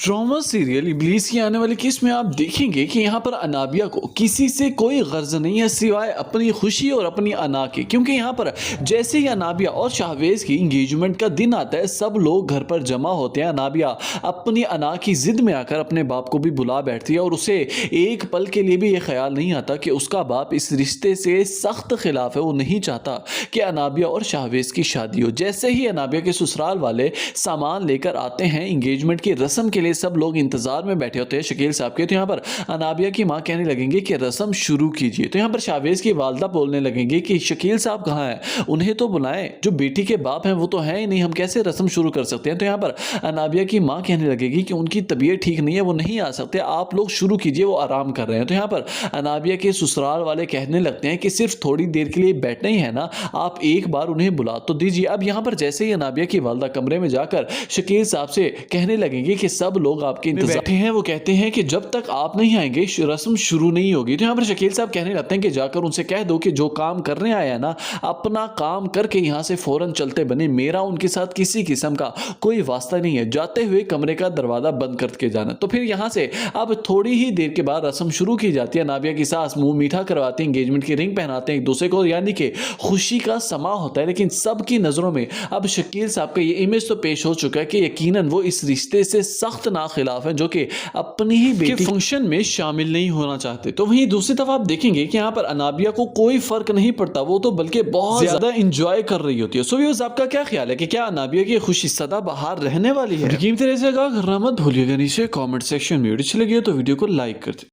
Drama serial इब्लीस की आने वाली किस्त में आप देखेंगे कि यहाँ पर अनाबिया को किसी से कोई गर्ज नहीं है सिवाय अपनी खुशी और अपनी अना के। क्योंकि यहाँ पर जैसे ही अनाबिया और शाहवेज की इंगेजमेंट का दिन आता है, सब लोग घर पर जमा होते हैं। अनाबिया अपनी अना की जिद में आकर अपने बाप को भी बुला बैठती है और उसे एक पल के लिए भी ये ख्याल नहीं आता कि उसका बाप इस रिश्ते से सख्त खिलाफ है। वो नहीं चाहता कि अनाबिया और शाहवेज की शादी हो। जैसे ही अनाबिया के ससुराल वाले सामान लेकर आते हैं इंगेजमेंट की रस्म के लिए, सब लोग इंतजार में बैठे होते हैं शकील साहब के। तो यहाँ पर अनाबिया की माँ कहने लगेंगे कि रस्म शुरू कीजिए। तो यहाँ पर शाहवेज की वालदा बोलने लगेंगे कि शकील साहब कहाँ हैं, उन्हें तो बुलाएं, जो बेटी के बाप हैं वो तो है ही नहीं, हम कैसे रस्म शुरू कर सकते हैं। तो यहाँ पर अनाबिया की माँ कहने लगेगी कि उनकी तबीयत ठीक नहीं है, वो नहीं आ सकते, आप लोग शुरू कीजिए, वो आराम कर रहे हैं। तो यहाँ पर अनाबिया के ससुराल वाले कहने लगते हैं कि सिर्फ थोड़ी देर के लिए बैठना ही है ना, आप एक बार उन्हें बुला तो दीजिए। अब यहाँ पर जैसे ही अनाबिया की वालदा कमरे में जाकर शकील साहब से कहने लगेंगे कि सब लोग आपके इंतजार बैठे हैं, वो कहते हैं कि जब तक आप नहीं आएंगे रस्म शुरू नहीं होगी। तो यहाँ पर शकील साहब कहने लगते हैं कि जाकर उनसे कह दो कि जो काम करने आया है ना, अपना काम करके यहाँ से फौरन चलते बने, मेरा उनके साथ किसी किस्म का कोई वास्ता नहीं है, जाते हुए कमरे का दरवाजा बंद करके जाना। तो फिर यहाँ से अब थोड़ी ही देर के बाद रस्म शुरू की जाती है। नाबिया की सास मुंह मीठा करवाती है, एंगेजमेंट की रिंग पहनाते हैं एक दूसरे को, यानी कि खुशी का समा होता है। लेकिन सबकी नजरों में अब शकील साहब का ये इमेज तो पेश हो चुका है कि यकीनन वो इस रिश्ते से सख्त ना खिलाफ है, जो कि अपनी ही बेटी के फंक्शन में शामिल नहीं होना चाहते। तो वहीं दूसरी तरफ आप देखेंगे कि यहाँ पर अनाबिया को कोई फर्क नहीं पड़ता, वो तो बल्कि बहुत ज्यादा एंजॉय कर रही होती है। सो व्यूअर्स, आपका क्या ख्याल है कि क्या अनाबिया की खुशी सदा बहार रहने वाली है? कीमती तरह से करना मत भूलिएगा नीचे कमेंट सेक्शन में। वीडियो अच्छी लगी हो तो वीडियो को लाइक कर दीजिए।